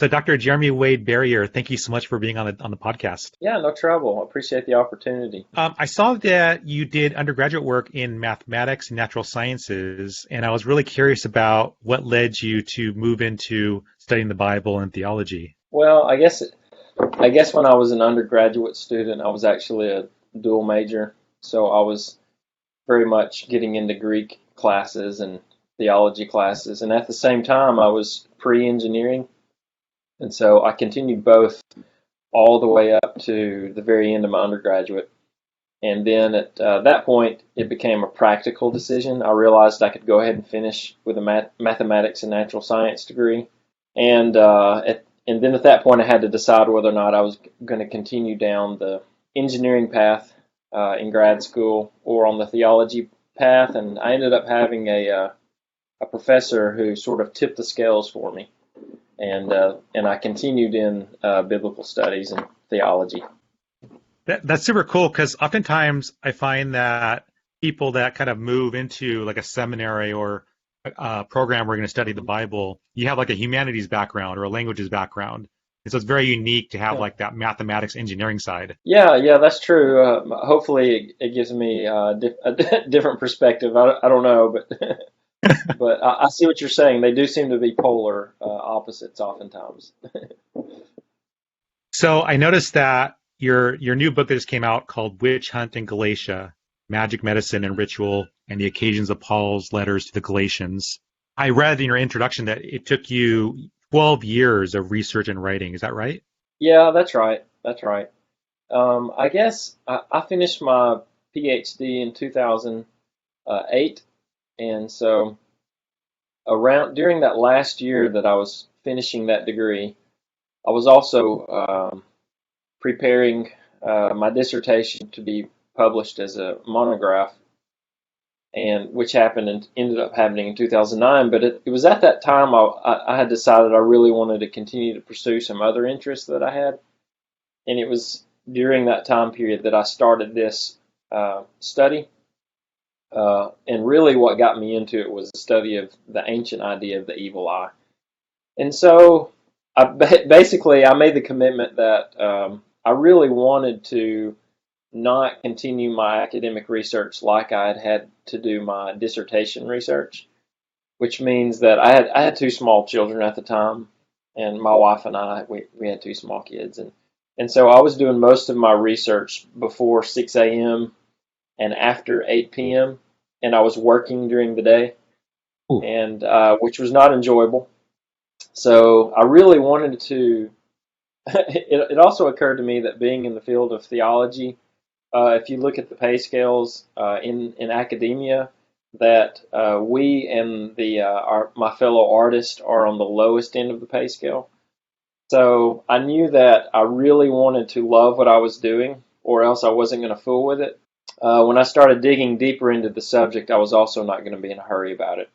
So, Dr. Jeremy Wade Barrier, thank you so much for being on the podcast. Yeah, no trouble. I appreciate the opportunity. I saw that you did undergraduate work in mathematics and natural sciences, and I was really curious about what led you to move into studying the Bible and theology. Well, I guess when I was an undergraduate student, I was actually a dual major, so I was very much getting into Greek classes and theology classes, and at the same time, I was pre-engineering, and so I continued both all the way up to the very end of my undergraduate. And then at that point, it became a practical decision. I realized I could go ahead and finish with a mathematics and natural science degree. And then at that point, I had to decide whether or not I was going to continue down the engineering path in grad school or on the theology path. And I ended up having a professor who sort of tipped the scales for me. And I continued in biblical studies and theology. That's super cool because oftentimes I find that people that kind of move into like a seminary or a program where you're going to study the Bible, you have like a humanities background or a languages background. And so it's very unique to have like that mathematics engineering side. Yeah, that's true. Hopefully, it gives me a different perspective. I don't know, but but I see what you're saying. They do seem to be polar opposites oftentimes. So I noticed that your new book that just came out called Witch Hunt in Galatia, Magic, Medicine, and Ritual, and the Occasions of Paul's Letters to the Galatians. I read in your introduction that it took you 12 years of research and writing. Is that right? Yeah, that's right. That's right. I guess I finished my PhD in 2008, and so around during that last year that I was finishing that degree, I was also preparing my dissertation to be published as a monograph, and which happened and ended up happening in 2009. But it was at that time I had decided I really wanted to continue to pursue some other interests that I had, and it was during that time period that I started this study. And really, what got me into it was the study of the ancient idea of the evil eye. And so, basically, I made the commitment that I really wanted to not continue my academic research like I had to do my dissertation research, which means that I had two small children at the time, and my wife and I we had two small kids, and so I was doing most of my research before 6 a.m. and after 8 p.m. and I was working during the day, Ooh. and which was not enjoyable. So I really wanted to. It also occurred to me that being in the field of theology, if you look at the pay scales in academia, that we and my fellow artists are on the lowest end of the pay scale. So I knew that I really wanted to love what I was doing, or else I wasn't going to fool with it. When I started digging deeper into the subject, I was also not going to be in a hurry about it.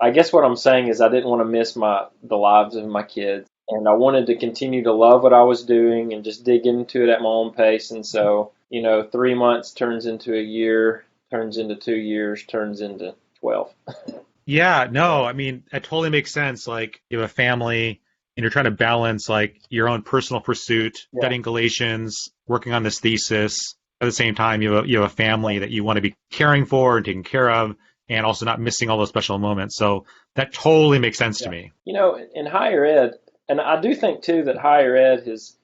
I guess what I'm saying is I didn't want to miss the lives of my kids, and I wanted to continue to love what I was doing and just dig into it at my own pace. And so, 3 months turns into a year, turns into 2 years, turns into 12. Yeah, no, I mean, that totally makes sense. Like, you have a family and you're trying to balance like your own personal pursuit, Yeah. studying Galatians, working on this thesis. At the same time, you have a family that you want to be caring for and taking care of, and also not missing all those special moments. So that totally makes sense to Yeah. me. In higher ed, and I do think too that higher ed is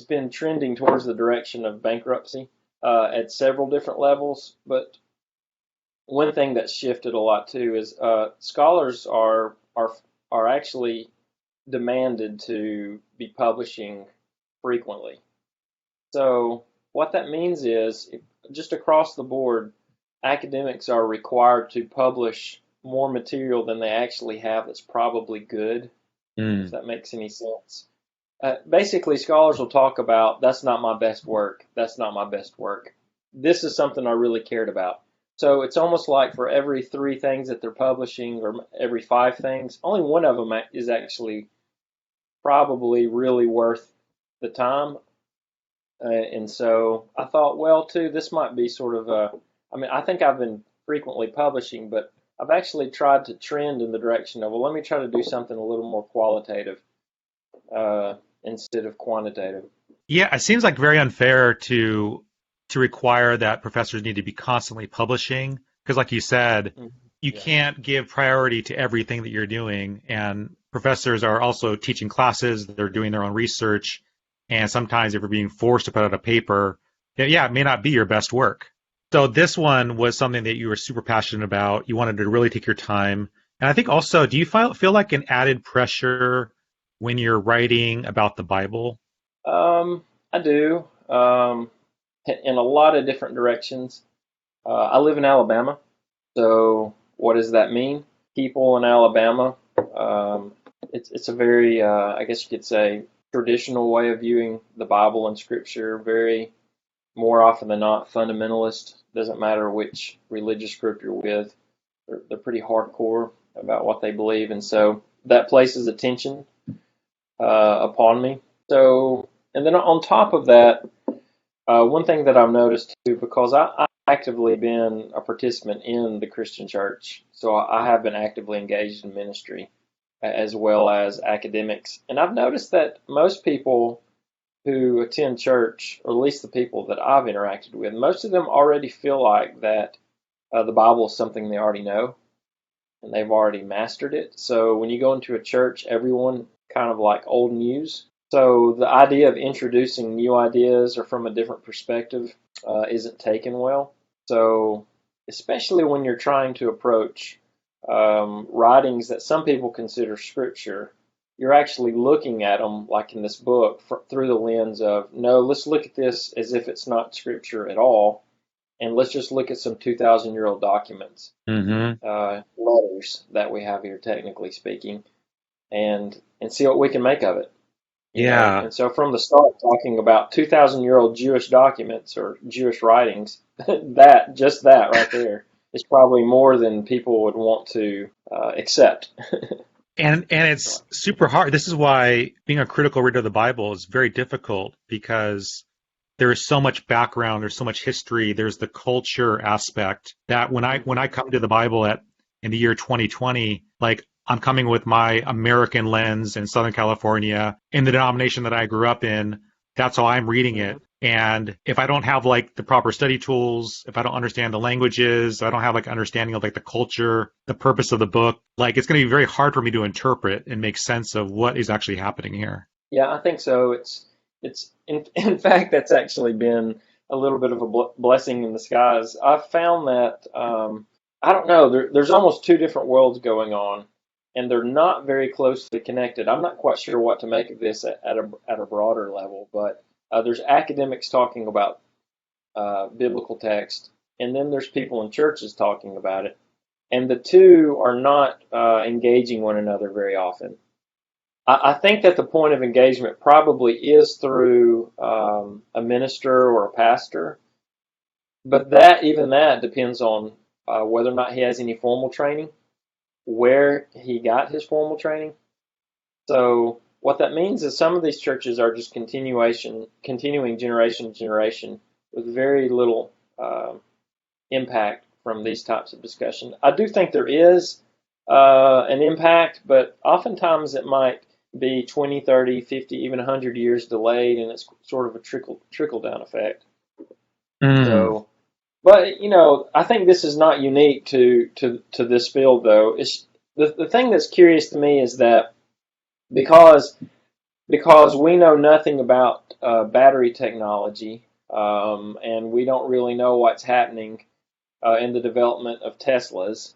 been trending towards the direction of bankruptcy at several different levels. But one thing that's shifted a lot too is scholars are actually demanded to be publishing frequently. So what that means is just across the board, academics are required to publish more material than they actually have that's probably good, if Mm. that makes any sense. Basically, scholars will talk about, that's not my best work, that's not my best work. This is something I really cared about. So it's almost like for every 3 things that they're publishing, or every 5 things, only one of them is actually probably really worth the time. And so I thought, well, too, this might be sort of I mean, I think I've been frequently publishing, but I've actually tried to trend in the direction of, well, let me try to do something a little more qualitative instead of quantitative. Yeah, it seems like very unfair to require that professors need to be constantly publishing because, like you said, Mhm. you Yeah. can't give priority to everything that you're doing. And professors are also teaching classes; they're doing their own research, and sometimes if you're being forced to put out a paper, yeah, it may not be your best work. So this one was something that you were super passionate about. You wanted to really take your time, and I think also, do you feel like an added pressure when you're writing about the Bible? I do, in a lot of different directions. I live in Alabama, so what does that mean? People in Alabama, um, it's a very, I guess you could say, traditional way of viewing the Bible and Scripture. Very more often than not fundamentalist. Doesn't matter which religious group you're with. They're pretty hardcore about what they believe, and so that places attention upon me. So, and then on top of that, one thing that I've noticed too, because I've actively been a participant in the Christian church, so I have been actively engaged in ministry as well as academics, and I've noticed that most people who attend church, or at least the people that I've interacted with, most of them already feel like that the Bible is something they already know and they've already mastered it. So when you go into a church, everyone kind of like old news. So the idea of introducing new ideas or from a different perspective isn't taken well. So especially when you're trying to approach writings that some people consider scripture, you're actually looking at them like in this book through the lens of, no, let's look at this as if it's not scripture at all, and let's just look at some 2,000-year-old documents, Mm-hmm. letters that we have here, technically speaking, and see what we can make of it. You know, Yeah. and so from the start, talking about 2,000-year-old Jewish documents or Jewish writings, that right there is probably more than people would want to accept. And it's super hard. This is why being a critical reader of the Bible is very difficult because there is so much background, there's so much history, there's the culture aspect that when I come to the Bible at in the year 2020, like I'm coming with my American lens in Southern California in the denomination that I grew up in. That's how I'm reading it. Mhm. And if I don't have like the proper study tools, if I don't understand the languages, I don't have like understanding of like the culture, the purpose of the book, like it's going to be very hard for me to interpret and make sense of what is actually happening here. Yeah, I think so. It's in fact that's actually been a little bit of a blessing in disguise. I've found that I don't know. There's almost two different worlds going on, and they're not very closely connected. I'm not quite sure what to make of this at a broader level, but there's academics talking about biblical text, and then there's people in churches talking about it, and the two are not engaging one another very often. I think that the point of engagement probably is through a minister or a pastor, but that depends on whether or not he has any formal training, where he got his formal training. So what that means is some of these churches are just continuing generation to generation with very little impact from these types of discussion. I do think there is an impact, but oftentimes it might be 20, 30, 50, even 100 years delayed, and it's sort of a trickle down effect. Mm. So, but you know, I think this is not unique to this field, though. It's the thing that's curious to me is that because we know nothing about battery technology, and we don't really know what's happening in the development of Teslas.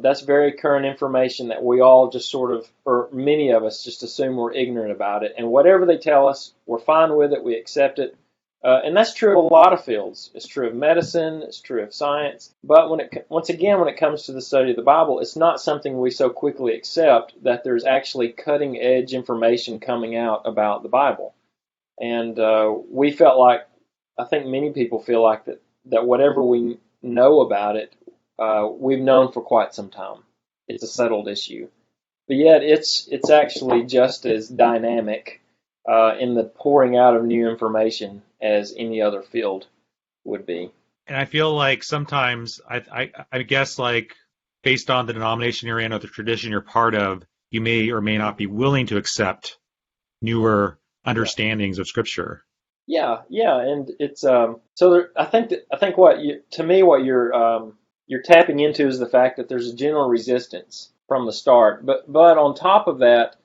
That's very current information that we all just sort of, or many of us, just assume we're ignorant about it. And whatever they tell us, we're fine with it, we accept it. And that's true of a lot of fields. It's true of medicine, it's true of science. But once again, when it comes to the study of the Bible, it's not something we so quickly accept that there's actually cutting edge information coming out about the Bible. And we felt like, I think many people feel like that whatever we know about it, we've known for quite some time. It's a settled issue, but yet it's actually just as dynamic in the pouring out of new information as any other field would be. And I feel like sometimes I guess like based on the denomination you're in or the tradition you're part of, you may or may not be willing to accept newer understandings of Scripture. Yeah, and it's so I think what you're tapping into is the fact that there's a general resistance from the start. But on top of that,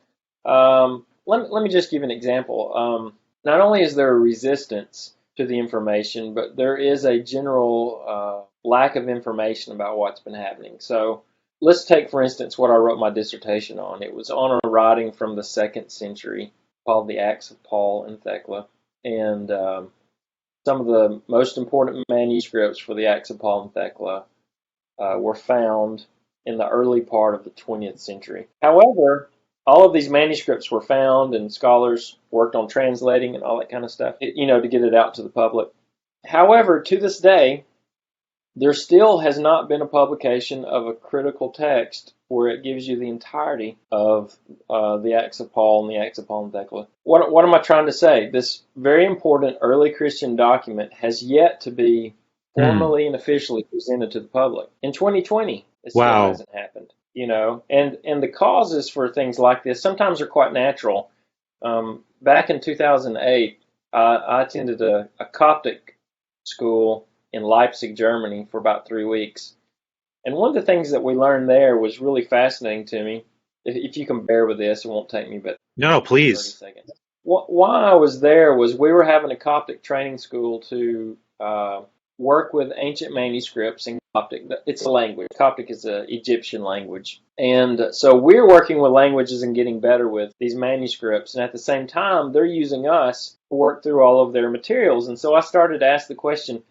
let me just give an example. Not only is there a resistance to the information, but there is a general lack of information about what's been happening. So let's take, for instance, what I wrote my dissertation on. It was on a writing from the 2nd century called the Acts of Paul and Thecla. And some of the most important manuscripts for the Acts of Paul and Thecla were found in the early part of the 20th century. However, all of these manuscripts were found, and scholars worked on translating and all that kind of stuff, to get it out to the public. However, to this day, there still has not been a publication of a critical text where it gives you the entirety of the Acts of Paul and the Acts of Paul and Thecla. What am I trying to say? This very important early Christian document has yet to be formally and officially presented to the public. In 2020, it still hasn't happened. And the causes for things like this sometimes are quite natural. Back in 2008, I attended a Coptic school in Leipzig, Germany, for about 3 weeks. And one of the things that we learned there was really fascinating to me. If you can bear with this, it won't take me but no, please. 30 seconds. Why I was there was we were having a Coptic training school to work with ancient manuscripts in Coptic. It's a language. Coptic is an Egyptian language. And so we're working with languages and getting better with these manuscripts. And at the same time, they're using us to work through all of their materials. And so I started to ask the question,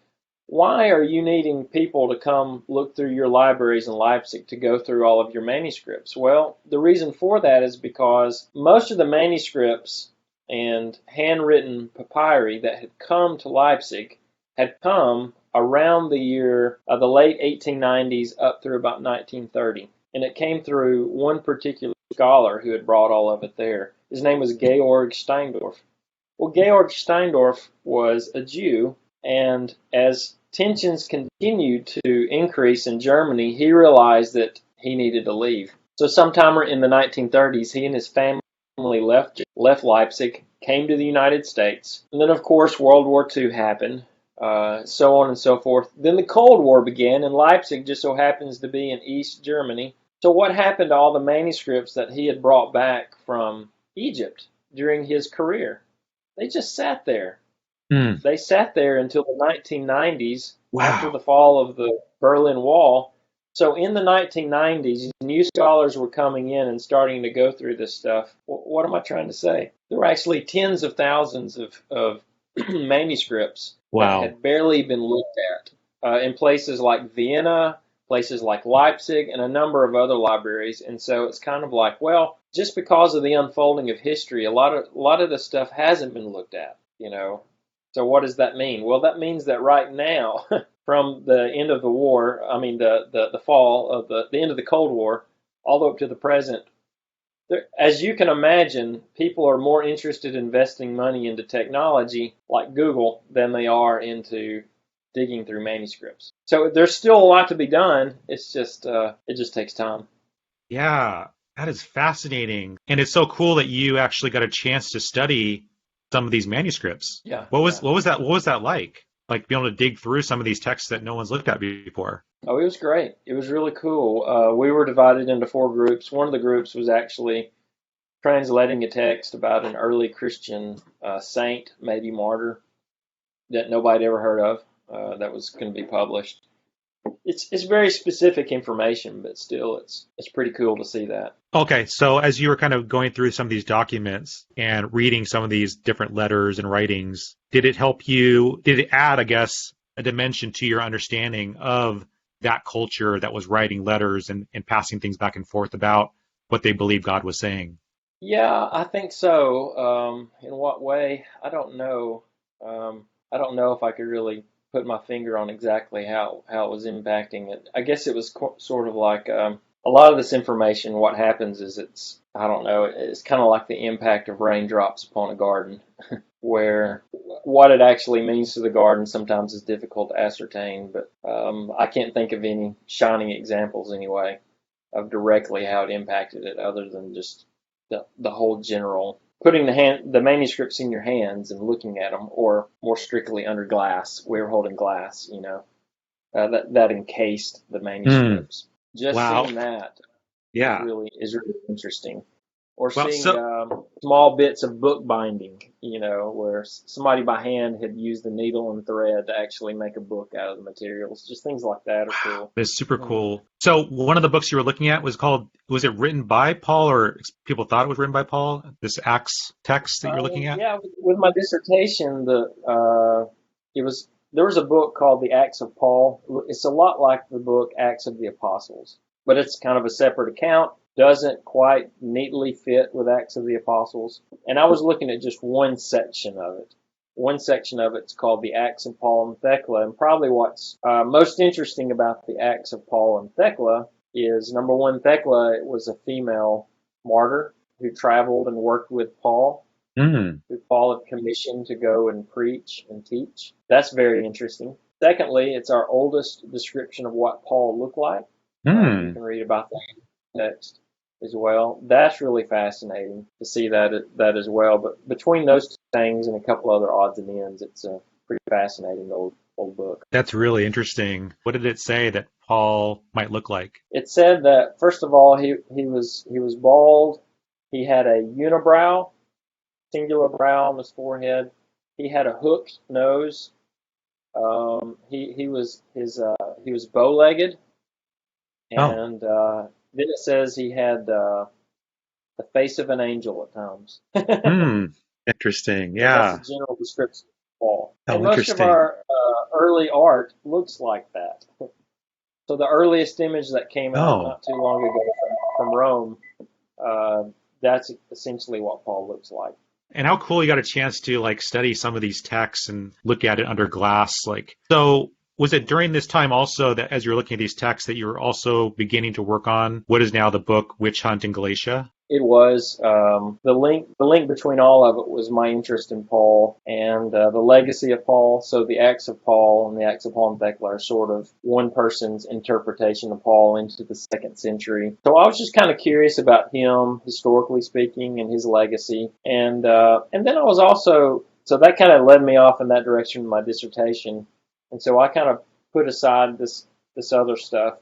why are you needing people to come look through your libraries in Leipzig to go through all of your manuscripts? Well, the reason for that is because most of the manuscripts and handwritten papyri that had come to Leipzig had come around the late 1890s up through about 1930. And it came through one particular scholar who had brought all of it there. His name was Georg Steindorf. Well, Georg Steindorf was a Jew, and as tensions continued to increase in Germany, he realized that he needed to leave. So sometime in the 1930s, he and his family left Leipzig, came to the United States, and then of course World War II happened, so on and so forth. Then the Cold War began, and Leipzig just so happens to be in East Germany. So what happened to all the manuscripts that he had brought back from Egypt during his career? They just sat there. They sat there until the 1990s, after the fall of the Berlin Wall. So in the 1990s, new scholars were coming in and starting to go through this stuff. What am I trying to say? There were actually tens of thousands of manuscripts that had barely been looked at in places like Vienna, places like Leipzig, and a number of other libraries. And so it's kind of like, well, just because of the unfolding of history, a lot of this stuff hasn't been looked at, So what does that mean? Well, that means that right now, from the end of the war, the fall of the end of the Cold War, all the way up to the present, as you can imagine, people are more interested in investing money into technology like Google than they are into digging through manuscripts. So there's still a lot to be done. It's just it just takes time. Yeah, that is fascinating, and it's so cool that you actually got a chance to study some of these manuscripts. Yeah. What was that like? Like being able to dig through some of these texts that no one's looked at before. Oh, it was great. It was really cool. We were divided into 4 groups. One of the groups was actually translating a text about an early Christian saint, maybe martyr, that nobody ever heard of. That was going to be published. It's very specific information, but still, it's pretty cool to see that. Okay, so as you were kind of going through some of these documents and reading some of these different letters and writings, did it help you? Did it add, I guess, a dimension to your understanding of that culture that was writing letters and passing things back and forth about what they believed God was saying? Yeah, I think so. In what way? I don't know. I don't know if I could really put my finger on exactly how it was impacting it. I guess it was sort of like a lot of this information. What happens is it's kind of like the impact of raindrops upon a garden. where what it actually means to the garden sometimes is difficult to ascertain, but I can't think of any shining examples anyway of directly how it impacted it other than just the whole general putting the manuscripts in your hands and looking at them, or more strictly under glass. We were holding glass, that encased the manuscripts. Just Wow. seeing that Yeah. is really interesting. Or Well, seeing small bits of bookbinding, where somebody by hand had used the needle and thread to actually make a book out of the materials. Just things like that are cool. That's super cool. So one of the books you were looking at was it written by Paul, or people thought it was written by Paul? This Acts text that you're looking at? Yeah, with my dissertation, there was a book called The Acts of Paul. It's a lot like the book Acts of the Apostles, but it's kind of a separate account. Doesn't quite neatly fit with Acts of the Apostles. And I was looking at just one section of it. One section of it's called the Acts of Paul and Thecla. And probably what's most interesting about the Acts of Paul and Thecla is, number one, Thecla was a female martyr who traveled and worked with Paul, who Paul had commissioned to go and preach and teach. That's very interesting. Secondly, it's our oldest description of what Paul looked like. You can read about that in the text as well. That's really fascinating to see that as well. But between those two things and a couple other odds and ends, it's a pretty fascinating old book. That's really interesting. What did it say that Paul might look like? It said that, first of all, he was bald. He had a unibrow, singular brow on his forehead. He had a hooked nose. He was bow-legged, and then it says he had the face of an angel at times. Interesting. Yeah. That's a general description of Paul. Oh, and most of our early art looks like that. So the earliest image that came out not too long ago from Rome, that's essentially what Paul looks like. And how cool you got a chance to study some of these texts and look at it under glass. So was it during this time also that as you're looking at these texts that you were also beginning to work on what is now the book Witch Hunt in Galatia? It was. The link between all of it was my interest in Paul and the legacy of Paul. So the Acts of Paul and the Acts of Paul and Thecla are sort of one person's interpretation of Paul into the 2nd century. So I was just kind of curious about him, historically speaking, and his legacy. And then I was also, so that kind of led me off in that direction in my dissertation. And so I kind of put aside this other stuff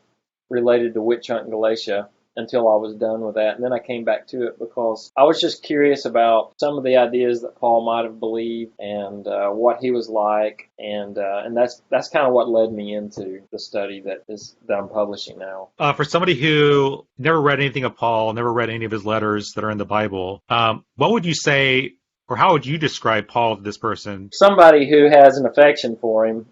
related to Witch Hunt in Galatia until I was done with that. And then I came back to it because I was just curious about some of the ideas that Paul might have believed and what he was like. And that's kind of what led me into the study that I'm publishing now. For somebody who never read anything of Paul, never read any of his letters that are in the Bible, what would you say, or how would you describe Paul to this person? Somebody who has an affection for him.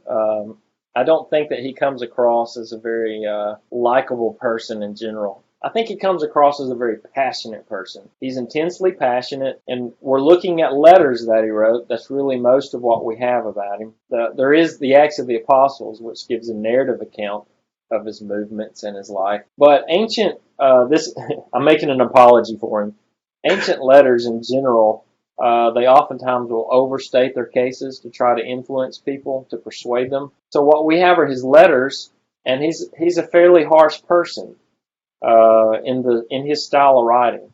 I don't think that he comes across as a very likable person in general. I think he comes across as a very passionate person. He's intensely passionate, and we're looking at letters that he wrote. That's really most of what we have about him. There is the Acts of the Apostles, which gives a narrative account of his movements and his life. But ancient, I'm making an apology for him. Ancient letters in general, they oftentimes will overstate their cases to try to influence people, to persuade them. So what we have are his letters, and he's a fairly harsh person. In his style of writing,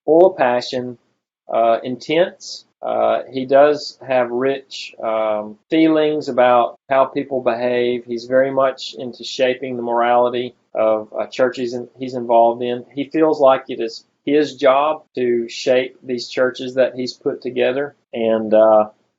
full of passion, intense. He does have rich feelings about how people behave. He's very much into shaping the morality of churches he's involved in. He feels like it is his job to shape these churches that he's put together. And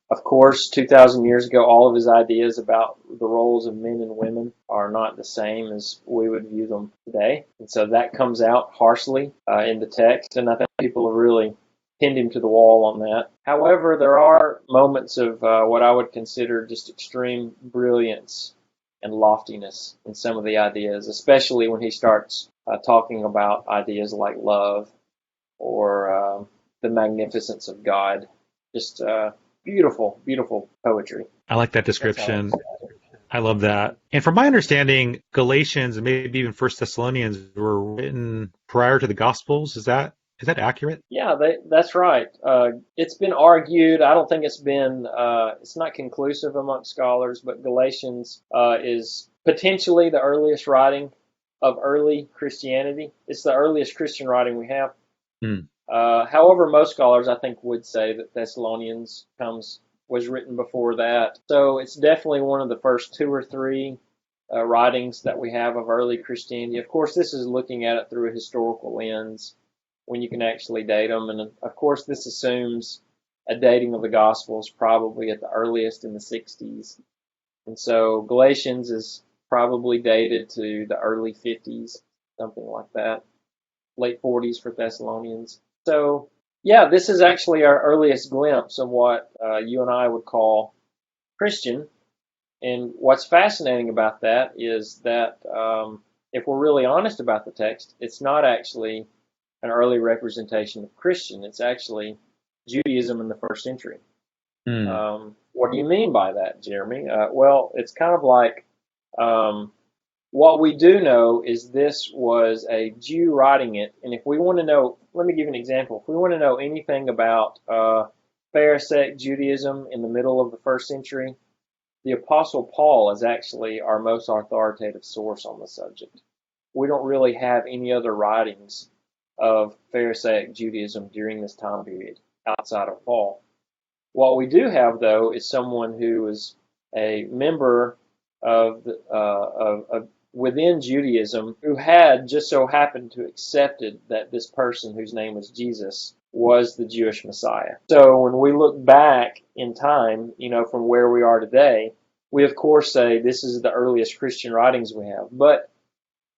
of course, 2,000 years ago, all of his ideas about the roles of men and women are not the same as we would view them today. And so that comes out harshly in the text, and I think people have really pinned him to the wall on that. However, there are moments of what I would consider just extreme brilliance and loftiness in some of the ideas, especially when he starts talking about ideas like love or the magnificence of God. Just beautiful, beautiful poetry. I like that description. I love that. And from my understanding, Galatians and maybe even 1 Thessalonians were written prior to the Gospels. Is that Is that accurate? Yeah, that's right. It's been argued. I don't think it's not conclusive amongst scholars, but Galatians is potentially the earliest writing of early Christianity. It's the earliest Christian writing we have. Hmm. However, most scholars, I think, would say that Thessalonians was written before that. So it's definitely one of the first two or three writings that we have of early Christianity. Of course, this is looking at it through a historical lens when you can actually date them. And of course, this assumes a dating of the Gospels probably at the earliest in the 60s. And so Galatians is probably dated to the early 50s, something like that, late 40s for Thessalonians. So, yeah, this is actually our earliest glimpse of what you and I would call Christian. And what's fascinating about that is that if we're really honest about the text, it's not actually an early representation of Christian. It's actually Judaism in the first century. Hmm. What do you mean by that, Jeremy? Well, it's kind of like what we do know is this was a Jew writing it. And if we want to know, let me give you an example. If we want to know anything about Pharisaic Judaism in the middle of the first century, the Apostle Paul is actually our most authoritative source on the subject. We don't really have any other writings of Pharisaic Judaism during this time period outside of Paul. What we do have, though, is someone who is a member of within Judaism who had just so happened to accepted that this person whose name was Jesus was the Jewish Messiah. So when we look back in time, from where we are today, we of course say this is the earliest Christian writings we have. But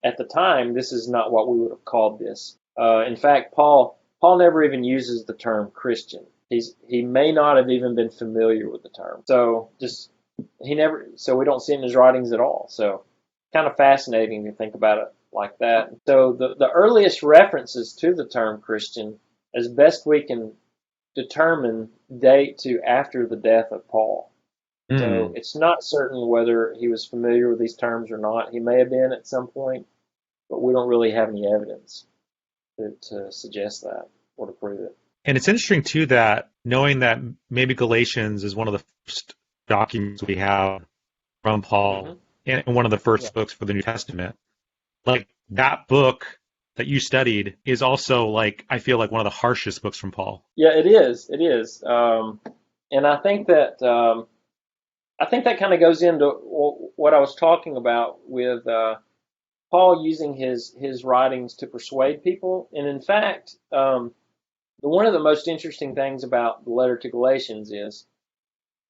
at the time, this is not what we would have called this. In fact, Paul never even uses the term Christian. He may not have even been familiar with the term. So we don't see it in his writings at all. So kind of fascinating to think about it like that. So the earliest references to the term Christian, as best we can determine, date to after the death of Paul. So it's not certain whether he was familiar with these terms or not. He may have been at some point, but we don't really have any evidence to suggest that or to prove it. And it's interesting, too, that knowing that maybe Galatians is one of the first documents we have from Paul and one of the first books for the New Testament, like that book that you studied is also I feel like one of the harshest books from Paul. Yeah, it is. It is. And I think that kind of goes into what I was talking about with Paul using his writings to persuade people. And in fact, one of the most interesting things about the letter to Galatians is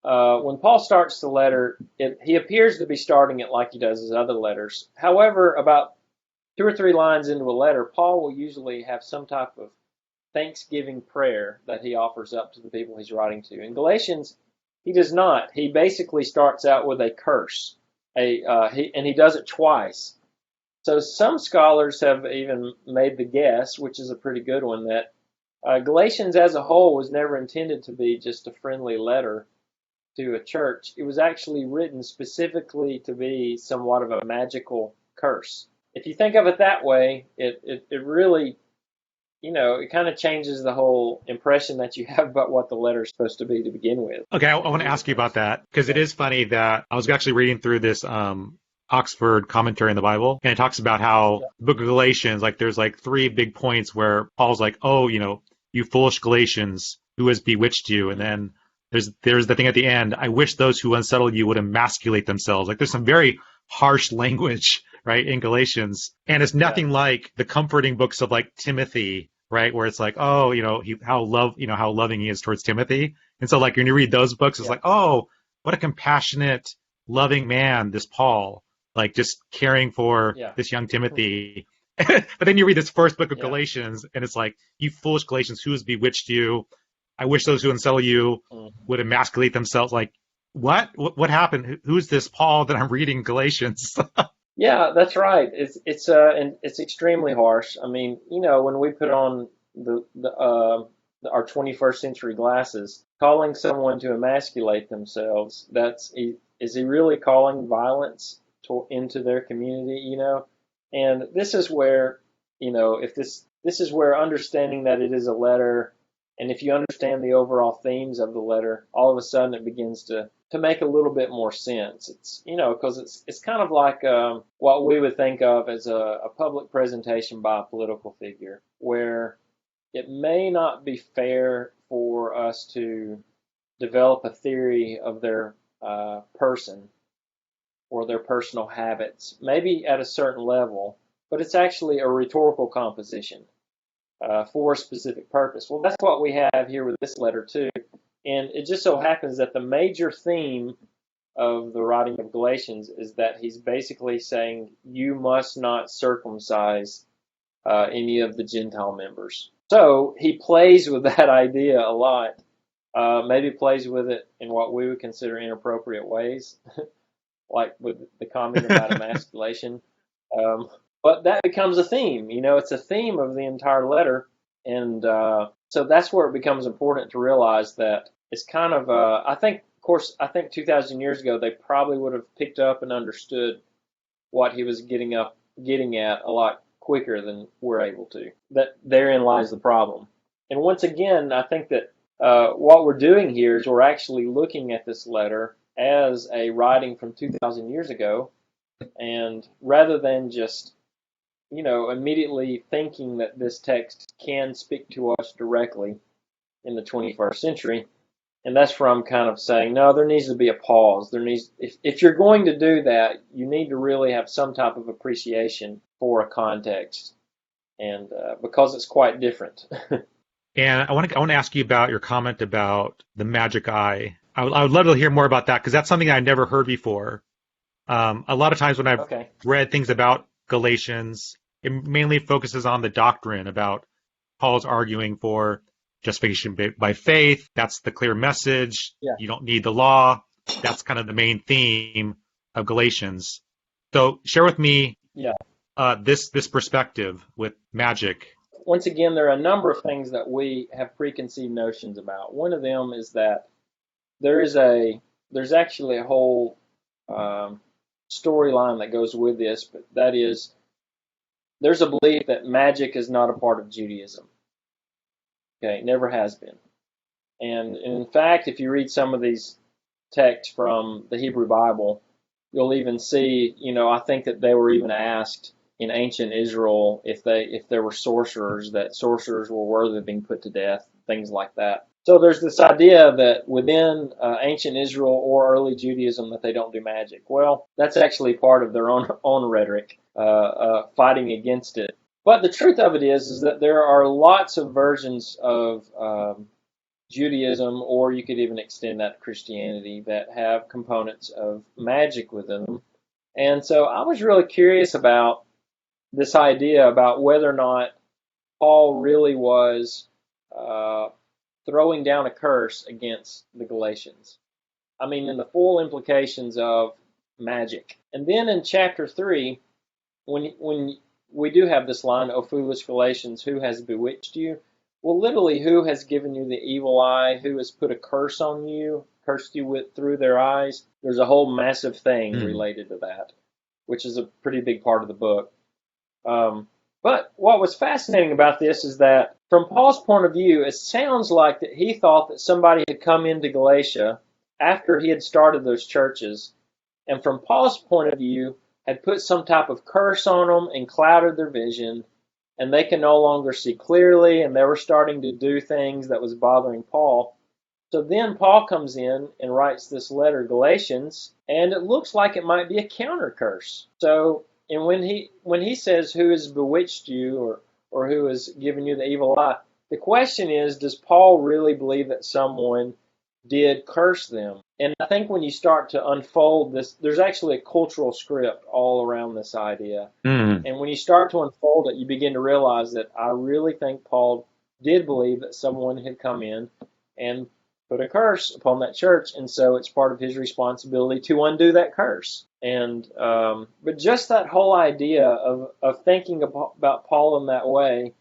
when Paul starts the letter, he appears to be starting it like he does his other letters. However, about 2 or 3 lines into a letter, Paul will usually have some type of thanksgiving prayer that he offers up to the people he's writing to. In Galatians, he does not. He basically starts out with a curse, and he does it twice. So some scholars have even made the guess, which is a pretty good one, that Galatians as a whole was never intended to be just a friendly letter to a church. It was actually written specifically to be somewhat of a magical curse. If you think of it that way, it really, it kind of changes the whole impression that you have about what the letter is supposed to be to begin with. Okay, I want to ask you about that because it is funny that I was actually reading through this Oxford commentary on the Bible, and it talks about how the book of Galatians, there's 3 big points where Paul's like, oh, you foolish Galatians, who has bewitched you? And then there's the thing at the end, I wish those who unsettle you would emasculate themselves. There's some very harsh language, right, in Galatians. And it's nothing like the comforting books of Timothy, right, where it's oh, how loving he is towards Timothy. And so when you read those books, it's oh, what a compassionate, loving man, this Paul, just caring for this young Timothy. But then you read this first book of Galatians, and it's you foolish Galatians, who has bewitched you? I wish those who unsettle you would emasculate themselves. What happened? Who's this Paul that I'm reading Galatians? Yeah, that's right. It's extremely harsh. I mean, when we put on our 21st century glasses, calling someone to emasculate themselves, is he really calling violence into their community? And this is where, if this this is where understanding that it is a letter, and if you understand the overall themes of the letter, all of a sudden it begins to make a little bit more sense. It's, because it's kind of like what we would think of as a public presentation by a political figure, where it may not be fair for us to develop a theory of their person or their personal habits, maybe at a certain level, but it's actually a rhetorical composition for a specific purpose. Well, that's what we have here with this letter too. And it just so happens that the major theme of the writing of Galatians is that he's basically saying you must not circumcise any of the Gentile members. So he plays with that idea a lot. Maybe plays with it in what we would consider inappropriate ways, like with the comment about emasculation. But that becomes a theme. It's a theme of the entire letter. And so that's where it becomes important to realize that it's kind of, I think 2,000 years ago, they probably would have picked up and understood what he was getting at a lot quicker than we're able to. That therein lies the problem. And once again, I think that what we're doing here is we're actually looking at this letter as a writing from 2,000 years ago, and rather than just immediately thinking that this text can speak to us directly in the 21st century. And that's where I'm kind of saying, no, there needs to be a pause. If you're going to do that, you need to really have some type of appreciation for a context, and because it's quite different. And I want to ask you about your comment about the magic eye. I would love to hear more about that, because that's something I never heard before. A lot of times when I've read things about Galatians, it mainly focuses on the doctrine about Paul's arguing for justification by faith. That's the clear message. Yeah. You don't need the law. That's kind of the main theme of Galatians. So share with me this perspective with magic. Once again, there are a number of things that we have preconceived notions about. One of them is that there's actually a whole storyline that goes with this, but that is, there's a belief that magic is not a part of Judaism. Okay, it never has been. And in fact, if you read some of these texts from the Hebrew Bible, you'll even see, I think that they were even asked in ancient Israel if there were sorcerers, that sorcerers were worthy of being put to death, things like that. So there's this idea that within ancient Israel or early Judaism that they don't do magic. Well, that's actually part of their own rhetoric, fighting against it. But the truth of it is that there are lots of versions of Judaism, or you could even extend that to Christianity, that have components of magic within them. And so I was really curious about this idea about whether or not Paul really was throwing down a curse against the Galatians. I mean, in the full implications of magic. And then in chapter 3, when we do have this line, "O foolish Galatians, who has bewitched you?" Well, literally, who has given you the evil eye? Who has put a curse on you, cursed you through their eyes? There's a whole massive thing related to that, which is a pretty big part of the book. But what was fascinating about this is that from Paul's point of view, it sounds like that he thought that somebody had come into Galatia after he had started those churches, and from Paul's point of view, had put some type of curse on them and clouded their vision, and they can no longer see clearly, and they were starting to do things that was bothering Paul. So then Paul comes in and writes this letter, Galatians, and it looks like it might be a counter curse. So, and when he says who has bewitched you or who has given you the evil eye, the question is, does Paul really believe that someone did curse them? And I think when you start to unfold this, there's actually a cultural script all around this idea. And when you start to unfold it, you begin to realize that I really think Paul did believe that someone had come in and put a curse upon that church, and so it's part of his responsibility to undo that curse. And but just that whole idea of thinking about Paul in that way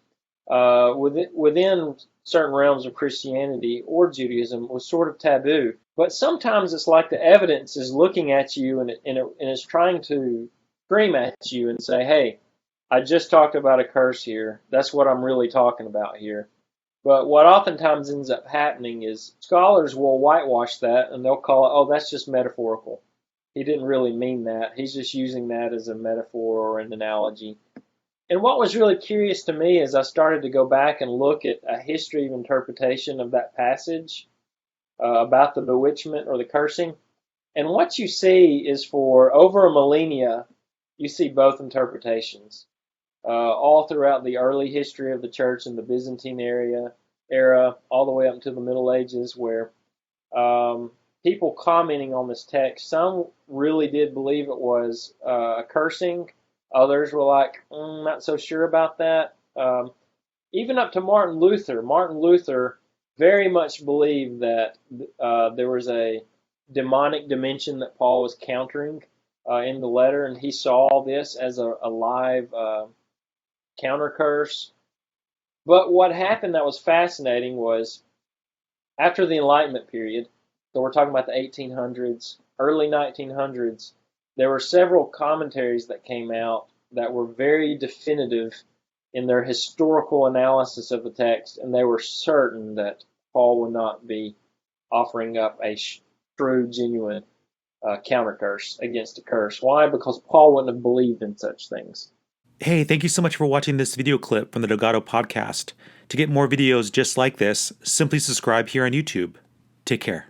within certain realms of Christianity or Judaism was sort of taboo. But sometimes it's like the evidence is looking at you and it's trying to scream at you and say, hey, I just talked about a curse here. That's what I'm really talking about here. But what oftentimes ends up happening is scholars will whitewash that and they'll call it, oh, that's just metaphorical. He didn't really mean that. He's just using that as a metaphor or an analogy. And what was really curious to me is I started to go back and look at a history of interpretation of that passage about the bewitchment or the cursing. And what you see is for over a millennia, you see both interpretations. All throughout the early history of the church in the Byzantine era, all the way up until the Middle Ages, where people commenting on this text, some really did believe it was a cursing. Others were like, not so sure about that. Even up to Martin Luther. Martin Luther very much believed that there was a demonic dimension that Paul was countering in the letter, and he saw this as a live counter curse. But what happened that was fascinating was after the Enlightenment period, so we're talking about the 1800s, early 1900s, there were several commentaries that came out that were very definitive in their historical analysis of the text, and they were certain that Paul would not be offering up a true, genuine counter curse against a curse. Why? Because Paul wouldn't have believed in such things. Hey, thank you so much for watching this video clip from the Delgado podcast. To get more videos just like this, simply subscribe here on YouTube. Take care.